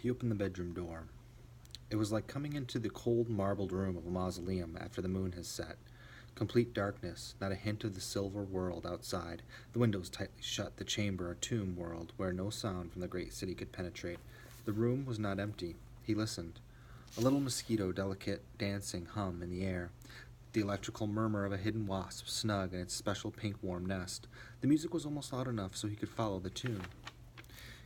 he opened the bedroom door. It was like coming into the cold marbled room of a mausoleum after the moon has set. Complete darkness, not a hint of the silver world outside, the windows tightly shut, the chamber a tomb world where no sound from the great city could penetrate. The room was not empty. He listened. A little mosquito, delicate, dancing hum in the air. The electrical murmur of a hidden wasp, snug in its special pink warm nest. The music was almost loud enough so he could follow the tune.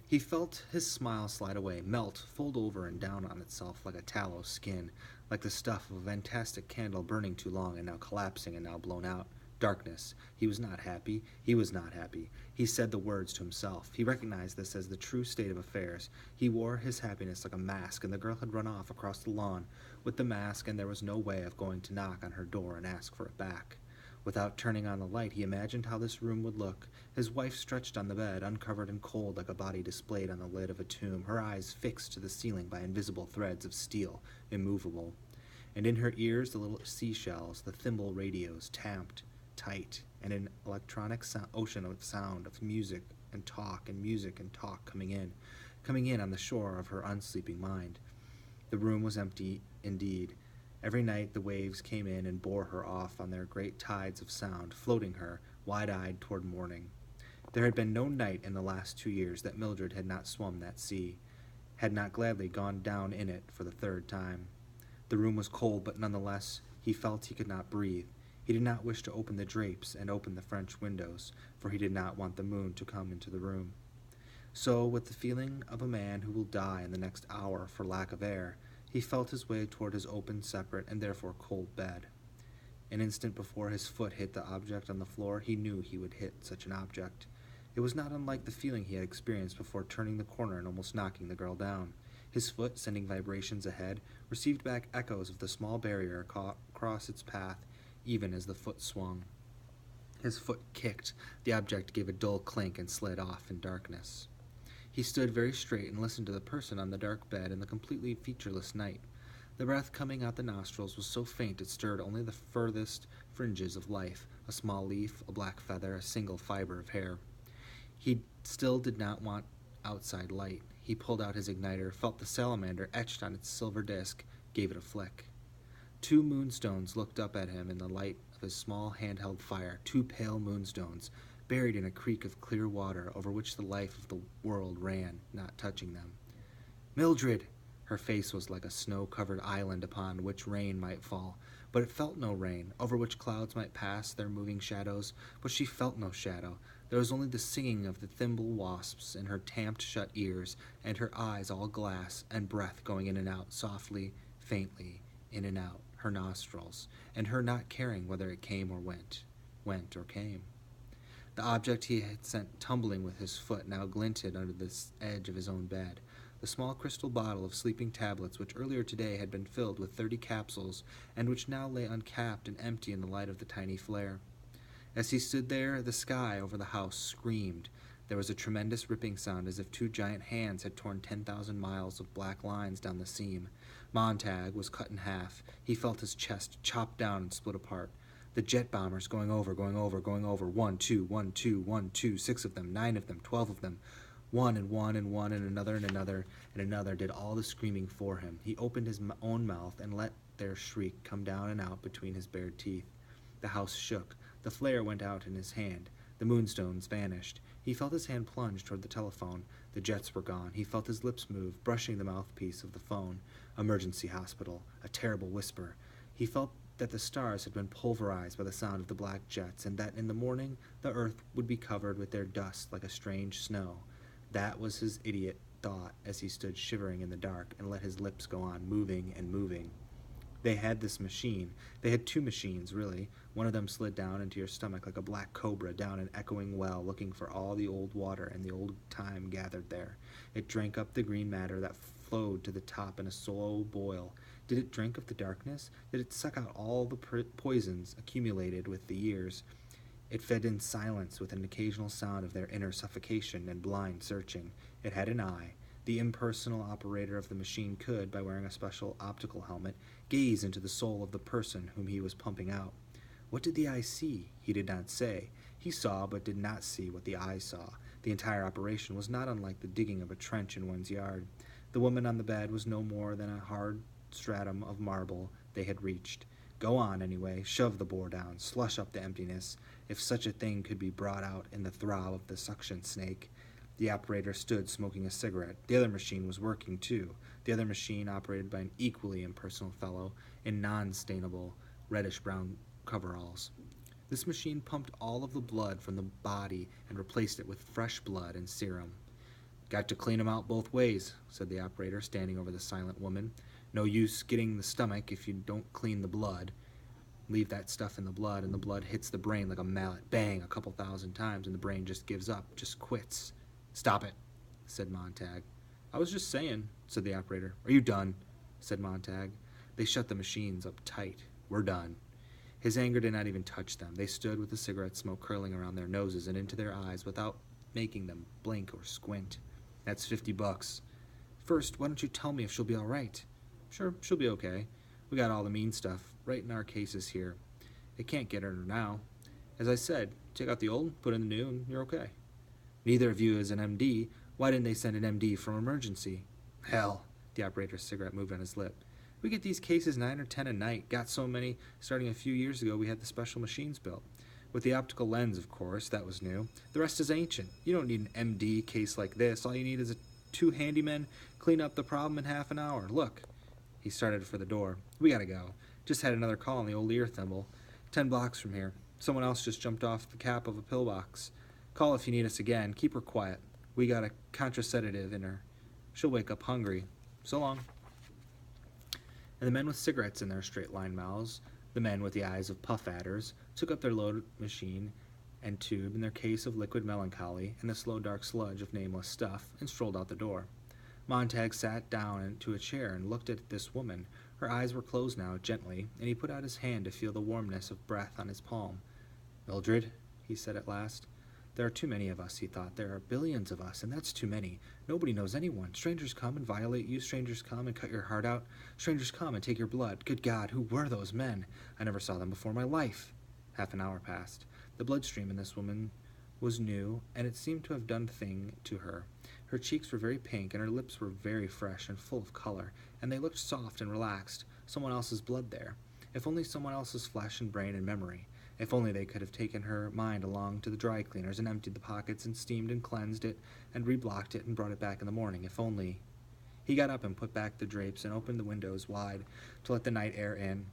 He felt his smile slide away, melt, fold over and down on itself like a tallow skin, like the stuff of a fantastic candle burning too long and now collapsing and now blown out. Darkness. He was not happy. He was not happy. He said the words to himself. He recognized this as the true state of affairs. He wore his happiness like a mask, and the girl had run off across the lawn with the mask, and there was no way of going to knock on her door and ask for it back. Without turning on the light, he imagined how this room would look. His wife stretched on the bed, uncovered and cold like a body displayed on the lid of a tomb, her eyes fixed to the ceiling by invisible threads of steel, immovable. And in her ears the little seashells, the thimble radios, tamped, tight, and an electronic ocean of sound, of music and talk coming in on the shore of her unsleeping mind. The room was empty indeed. Every night the waves came in and bore her off on their great tides of sound, floating her, wide-eyed, toward morning. There had been no night in the last 2 years that Mildred had not swum that sea, had not gladly gone down in it for the third time. The room was cold, but nonetheless he felt he could not breathe. He did not wish to open the drapes and open the French windows, for he did not want the moon to come into the room. So, with the feeling of a man who will die in the next hour for lack of air, he felt his way toward his open, separate, and therefore cold bed. An instant before his foot hit the object on the floor, he knew he would hit such an object. It was not unlike the feeling he had experienced before turning the corner and almost knocking the girl down. His foot, sending vibrations ahead, received back echoes of the small barrier across its path, even as the foot swung. His foot kicked. The object gave a dull clink and slid off in darkness. He stood very straight and listened to the person on the dark bed in the completely featureless night. The breath coming out the nostrils was so faint it stirred only the furthest fringes of life, a small leaf, a black feather, a single fiber of hair. He still did not want outside light. He pulled out his igniter, felt the salamander etched on its silver disk, gave it a flick. 2 moonstones looked up at him in the light of his small handheld fire, 2 pale moonstones, buried in a creek of clear water over which the life of the world ran, not touching them. "Mildred!" Her face was like a snow-covered island upon which rain might fall, but it felt no rain, over which clouds might pass their moving shadows, but she felt no shadow. There was only the singing of the thimble wasps in her tamped-shut ears, and her eyes all glass, and breath going in and out, softly, faintly, in and out, her nostrils, and her not caring whether it came or went or came. The object he had sent tumbling with his foot now glinted under the edge of his own bed. The small crystal bottle of sleeping tablets which earlier today had been filled with 30 capsules, and which now lay uncapped and empty in the light of the tiny flare. As he stood there, the sky over the house screamed. There was a tremendous ripping sound as if 2 giant hands had torn 10,000 miles of black lines down the seam. Montag was cut in half. He felt his chest chopped down and split apart. The jet bombers going over. 1, 2, 1, 2, 1, 2, 6 of them, 9 of them, 12 of them. One and one and one and another and another and another did all the screaming for him. He opened his own mouth and let their shriek come down and out between his bared teeth. The house shook. The flare went out in his hand. The moonstones vanished. He felt his hand plunge toward the telephone. The jets were gone. He felt his lips move, brushing the mouthpiece of the phone. Emergency hospital. A terrible whisper. He felt that the stars had been pulverized by the sound of the black jets, and that in the morning the earth would be covered with their dust like a strange snow. That was his idiot thought as he stood shivering in the dark and let his lips go on moving and moving. They had this machine. They had 2 machines, really. One of them slid down into your stomach like a black cobra down an echoing well, looking for all the old water and the old time gathered there. It drank up the green matter that flowed to the top in a slow boil. Did it drink of the darkness? Did it suck out all the poisons accumulated with the years? It fed in silence with an occasional sound of their inner suffocation and blind searching. It had an eye. The impersonal operator of the machine could, by wearing a special optical helmet, gaze into the soul of the person whom he was pumping out. What did the eye see? He did not say. He saw but did not see what the eye saw. The entire operation was not unlike the digging of a trench in one's yard. The woman on the bed was no more than a hard stratum of marble they had reached. Go on, anyway. Shove the bore down. Slush up the emptiness, if such a thing could be brought out in the throb of the suction snake. The operator stood smoking a cigarette. The other machine was working, too. The other machine, operated by an equally impersonal fellow in non-stainable reddish-brown coveralls. This machine pumped all of the blood from the body and replaced it with fresh blood and serum. Got to clean 'em out both ways, said the operator, standing over the silent woman. No use getting the stomach if you don't clean the blood. Leave that stuff in the blood, and the blood hits the brain like a mallet. Bang, a couple thousand times, and the brain just gives up, just quits. Stop it, said Montag. I was just saying, said the operator. Are you done? Said Montag. They shut the machines up tight. We're done. His anger did not even touch them. They stood with the cigarette smoke curling around their noses and into their eyes without making them blink or squint. That's $50. First, why don't you tell me if she'll be all right? Sure, she'll be okay. We got all the mean stuff right in our cases here. It can't get her now. As I said, take out the old, put in the new, and you're okay. Neither of you is an MD. Why didn't they send an MD from emergency? Hell, the operator's cigarette moved on his lip. We get these cases 9 or 10 a night. Got so many, starting a few years ago, we had the special machines built. With the optical lens, of course, that was new. The rest is ancient. You don't need an MD case like this. All you need is 2 handymen, clean up the problem in half an hour. Look. He started for the door. We gotta go. Just had another call on the old ear thimble. 10 blocks from here. Someone else just jumped off the cap of a pillbox. Call if you need us again. Keep her quiet. We got a contraceptive in her. She'll wake up hungry. So long. And the men with cigarettes in their straight-line mouths, the men with the eyes of puff adders, took up their load machine and tube and their case of liquid melancholy and the slow dark sludge of nameless stuff and strolled out the door. Montag sat down into a chair and looked at this woman. Her eyes were closed now, gently, and he put out his hand to feel the warmness of breath on his palm. Mildred, he said at last. There are too many of us, he thought. There are billions of us, and that's too many. Nobody knows anyone. Strangers come and violate you. Strangers come and cut your heart out. Strangers come and take your blood. Good God, who were those men? I never saw them before in my life. Half an hour passed. The bloodstream in this woman was new, and it seemed to have done thing to her. Her cheeks were very pink, and her lips were very fresh and full of color, and they looked soft and relaxed. Someone else's blood there. If only someone else's flesh and brain and memory. If only they could have taken her mind along to the dry cleaners and emptied the pockets and steamed and cleansed it and reblocked it and brought it back in the morning. If only. He got up and put back the drapes and opened the windows wide to let the night air in.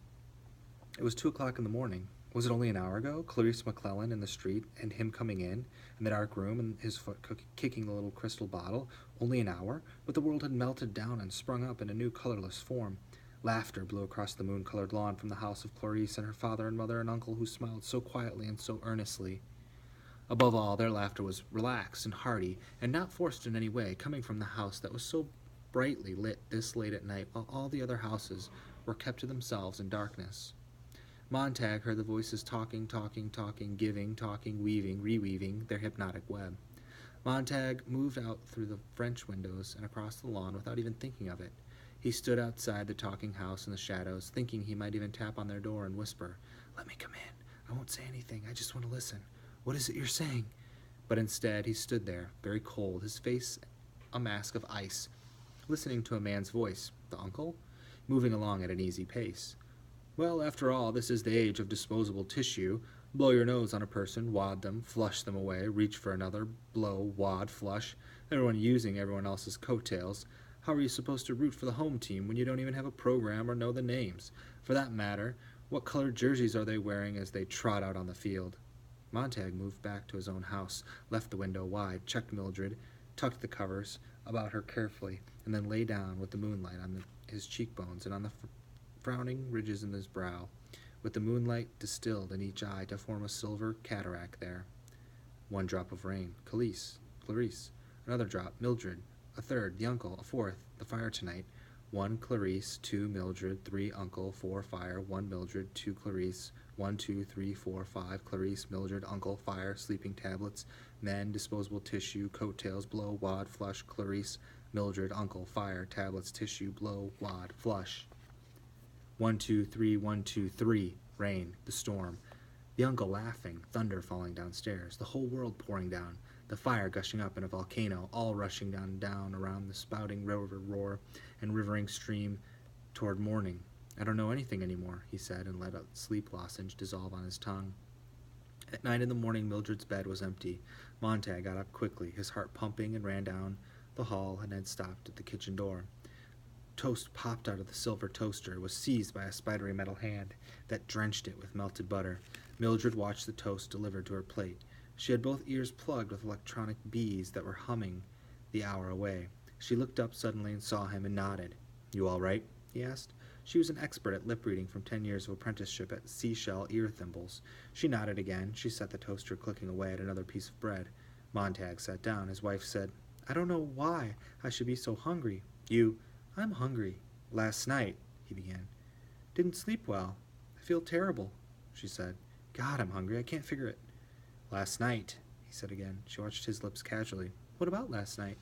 It was 2 o'clock in the morning. Was it only an hour ago? Clarice McClellan in the street, and him coming in the dark room, and his foot kicking the little crystal bottle. Only an hour? But the world had melted down and sprung up in a new colorless form. Laughter blew across the moon-colored lawn from the house of Clarice and her father and mother and uncle, who smiled so quietly and so earnestly. Above all, their laughter was relaxed and hearty, and not forced in any way, coming from the house that was so brightly lit this late at night, while all the other houses were kept to themselves in darkness. Montag heard the voices talking, giving, talking, weaving, reweaving their hypnotic web. Montag moved out through the French windows and across the lawn without even thinking of it. He stood outside the talking house in the shadows, thinking he might even tap on their door and whisper, "Let me come in. I won't say anything. I just want to listen. What is it you're saying?" But instead, he stood there, very cold, his face a mask of ice, listening to a man's voice, the uncle, moving along at an easy pace. Well, after all, this is the age of disposable tissue. Blow your nose on a person, wad them, flush them away, reach for another, blow, wad, flush, everyone using everyone else's coattails. How are you supposed to root for the home team when you don't even have a program or know the names? For that matter, what colored jerseys are they wearing as they trot out on the field? Montag moved back to his own house, left the window wide, checked Mildred, tucked the covers about her carefully, and then lay down with the moonlight on his cheekbones and on the frowning ridges in his brow, with the moonlight distilled in each eye to form a silver cataract there. 1 drop of rain, Clarice, another drop, Mildred, a third, the uncle, a fourth, the fire tonight, 1 Clarice, 2 Mildred, 3 uncle, 4 fire, 1 Mildred, 2 Clarice, 1, 2, 3, 4, 5, Clarice, Mildred, uncle, fire, sleeping tablets, men, disposable tissue, coattails, blow, wad, flush, Clarice, Mildred, uncle, fire, tablets, tissue, blow, wad, flush. 1, 2, 3, 1, 2, 3, rain, the storm. The uncle laughing, thunder falling downstairs, the whole world pouring down. the fire gushing up in a volcano, all rushing down around the spouting river roar and rivering stream toward morning. I don't know anything anymore, he said, and let a sleep lozenge dissolve on his tongue. At 9 in the morning, Mildred's bed was empty. Montag got up quickly, his heart pumping, and ran down the hall and had stopped at the kitchen door. Toast popped out of the silver toaster, was seized by a spidery metal hand that drenched it with melted butter. Mildred watched the toast delivered to her plate. She had both ears plugged with electronic bees that were humming the hour away. She looked up suddenly and saw him and nodded. "You all right?" he asked. She was an expert at lip-reading from 10 years of apprenticeship at seashell ear thimbles. She nodded again. She set the toaster clicking away at another piece of bread. Montag sat down. His wife said, "I don't know why I should be so hungry." "I'm hungry." "Last night," he began. "Didn't sleep well. I feel terrible," she said. "God, I'm hungry. I can't figure it." "Last night," he said again. She watched his lips casually. "What about last night?"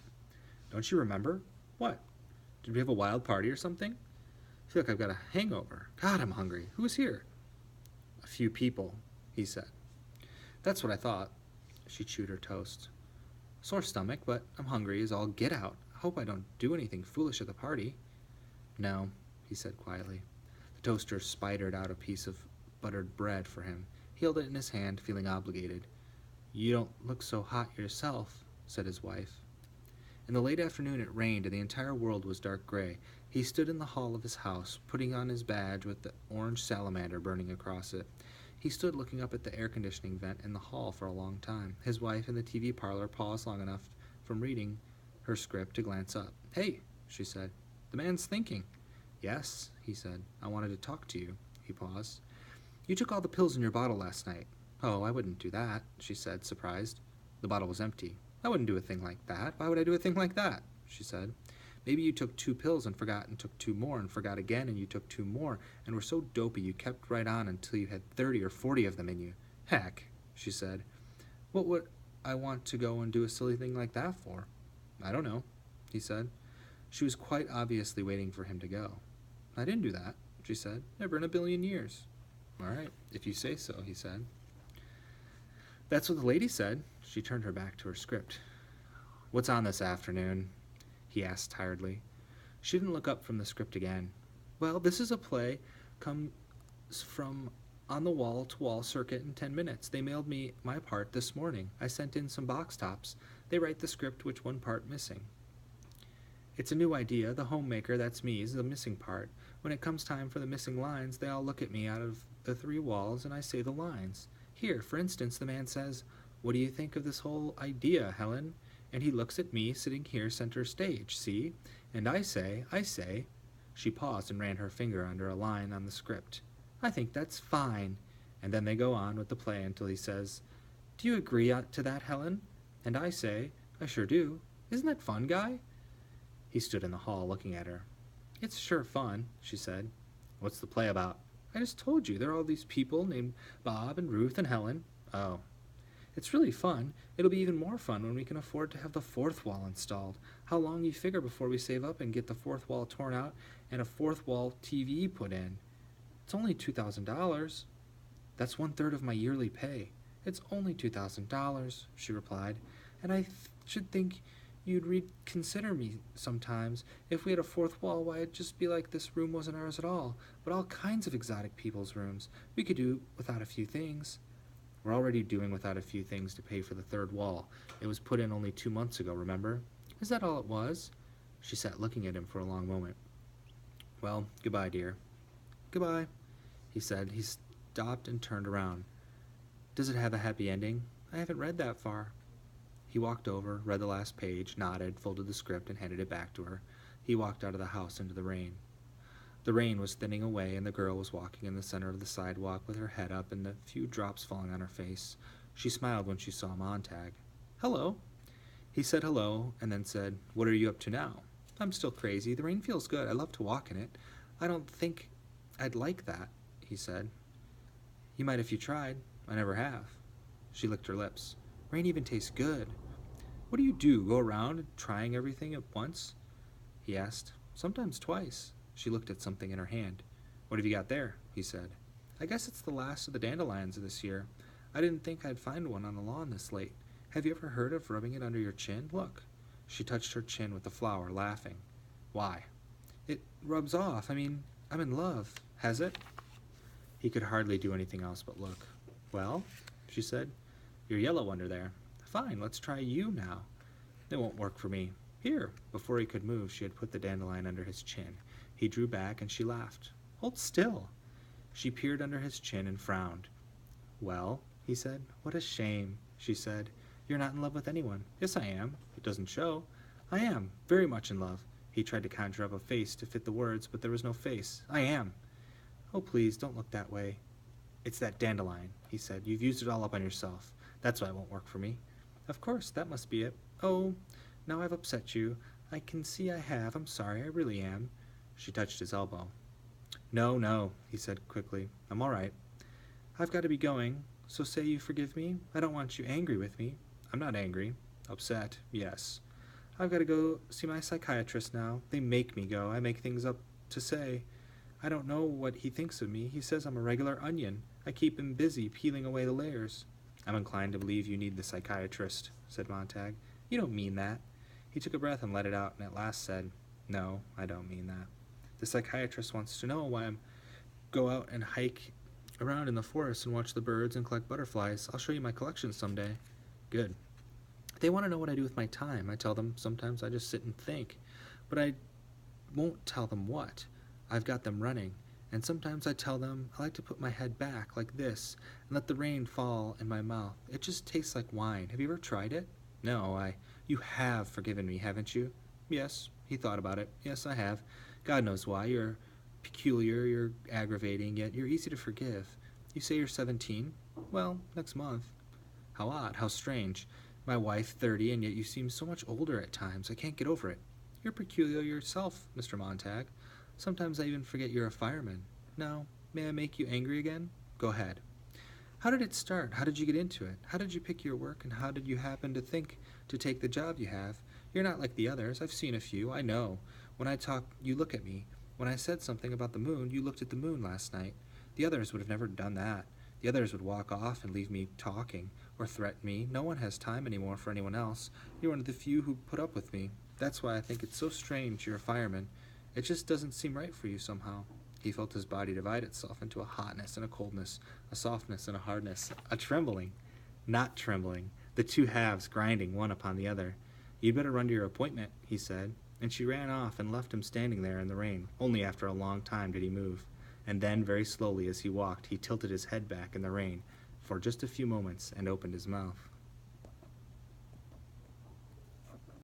"Don't you remember?" "What? Did we have a wild party or something?" "I feel like I've got a hangover. God, I'm hungry. Who was here?" "A few people," he said. "That's what I thought." She chewed her toast. "Sore stomach, but I'm hungry as all get out. I hope I don't do anything foolish at the party." "No," he said quietly. The toaster spidered out a piece of buttered bread for him. He held it in his hand, feeling obligated. "You don't look so hot yourself," said his wife. In the late afternoon it rained, and the entire world was dark gray. He stood in the hall of his house, putting on his badge with the orange salamander burning across it. He stood looking up at the air-conditioning vent in the hall for a long time. His wife in the TV parlor paused long enough from reading her script to glance up. "Hey," she said, "the man's thinking." "Yes," he said, "I wanted to talk to you." He paused. "You took all the pills in your bottle last night." "Oh, I wouldn't do that," she said, surprised. The bottle was empty. "I wouldn't do a thing like that. Why would I do a thing like that?" she said. "Maybe you took 2 pills and forgot and took 2 more and forgot again and you took 2 more and were so dopey you kept right on until you had 30 or 40 of them in you." "Heck," she said. "What would I want to go and do a silly thing like that for?" "I don't know," he said. She was quite obviously waiting for him to go. "I didn't do that," she said. "Never in a billion years." "All right, if you say so," he said. "That's what the lady said." She turned her back to her script. "What's on this afternoon?" he asked tiredly. She didn't look up from the script again. "Well, this is a play comes from on the wall-to-wall circuit in 10 minutes. They mailed me my part this morning. I sent in some box tops. They write the script which one part missing. It's a new idea. The homemaker, that's me, is the missing part. When it comes time for the missing lines, they all look at me out of the 3 walls, and I say the lines. Here, for instance, the man says, 'What do you think of this whole idea, Helen?' And he looks at me sitting here center stage, see? And I say, She paused and ran her finger under a line on the script. 'I think that's fine.' And then they go on with the play until he says, 'Do you agree to that, Helen?' And I say, 'I sure do. Isn't that fun, Guy?' He stood in the hall looking at her. 'It's sure fun,' she said. 'What's the play about?' 'I just told you. There are all these people named Bob and Ruth and Helen.' 'Oh.' 'It's really fun. It'll be even more fun when we can afford to have the 4th wall installed. How long you figure before we save up and get the 4th wall torn out and a 4th wall TV put in?' 'It's only $2,000. "'That's 1/3 of my yearly pay.' 'It's only $2,000, she replied. "And I should think you'd reconsider me sometimes. If we had a 4th wall, why, it'd just be like this room wasn't ours at all, but all kinds of exotic people's rooms. We could do without a few things.' 'We're already doing without a few things to pay for the 3rd wall. It was put in only 2 months ago, remember?' 'Is that all it was?' She sat looking at him for a long moment. 'Well, goodbye, dear.' 'Goodbye,' he said. He stopped and turned around. 'Does it have a happy ending?' 'I haven't read that far.' He walked over, read the last page, nodded, folded the script, and handed it back to her. He walked out of the house into the rain. The rain was thinning away, and the girl was walking in the center of the sidewalk with her head up and the few drops falling on her face. She smiled when she saw Montag. 'Hello.' He said hello, and then said, 'What are you up to now?' 'I'm still crazy. The rain feels good. I love to walk in it.' 'I don't think I'd like that,' he said. 'You might if you tried. I never have.' She licked her lips. 'Rain even tastes good.' 'What do? Go around trying everything at once?' he asked. 'Sometimes twice.' She looked at something in her hand. 'What have you got there?' he said. 'I guess it's the last of the dandelions this year. I didn't think I'd find one on the lawn this late. Have you ever heard of rubbing it under your chin? Look. She touched her chin with the flower, laughing. Why? It rubs off. I'm in love. Has it? He could hardly do anything else but look. Well, she said, you're yellow under there. Fine, let's try you now. It won't work for me. Here. Before he could move, she had put the dandelion under his chin. He drew back and she laughed. Hold still. She peered under his chin and frowned. Well, he said. What a shame, she said. You're not in love with anyone. Yes, I am. It doesn't show. I am, very much in love. He tried to conjure up a face to fit the words, but there was no face. I am. Oh, please, don't look that way. It's that dandelion, he said. You've used it all up on yourself. That's why it won't work for me. Of course, that must be it. Oh, now I've upset you. I can see I have. I'm sorry, I really am. She touched his elbow. No, no, he said quickly. I'm all right. I've got to be going, so say you forgive me. I don't want you angry with me. I'm not angry. Upset, yes. I've got to go see my psychiatrist now. They make me go. I make things up to say. I don't know what he thinks of me. He says I'm a regular onion. I keep him busy peeling away the layers. I'm inclined to believe you need the psychiatrist, said Montag. You don't mean that. He took a breath and let it out, and at last said, No, I don't mean that. The psychiatrist wants to know why I go out and hike around in the forest and watch the birds and collect butterflies. I'll show you my collection someday. Good. They want to know what I do with my time. I tell them sometimes I just sit and think, but I won't tell them what. I've got them running, and sometimes I tell them I like to put my head back like this and let the rain fall in my mouth. It just tastes like wine. Have you ever tried it? No, You have forgiven me, haven't you? Yes, he thought about it. Yes, I have. God knows why. You're peculiar, you're aggravating, yet you're easy to forgive. You say you're 17? Well, next month. How odd, how strange. My wife, 30, and yet you seem so much older at times. I can't get over it. You're peculiar yourself, Mr. Montag. Sometimes I even forget you're a fireman. Now, may I make you angry again? Go ahead. How did it start? How did you get into it? How did you pick your work, and how did you happen to think to take the job you have? You're not like the others. I've seen a few. I know. When I talk, you look at me. When I said something about the moon, you looked at the moon last night. The others would have never done that. The others would walk off and leave me talking, or threaten me. No one has time anymore for anyone else. You're one of the few who put up with me. That's why I think it's so strange you're a fireman. It just doesn't seem right for you somehow. He felt his body divide itself into a hotness and a coldness, a softness and a hardness, a trembling, not trembling, the two halves grinding one upon the other. You'd better run to your appointment, he said, and she ran off and left him standing there in the rain. Only after a long time did he move, and then, very slowly as he walked, he tilted his head back in the rain for just a few moments and opened his mouth.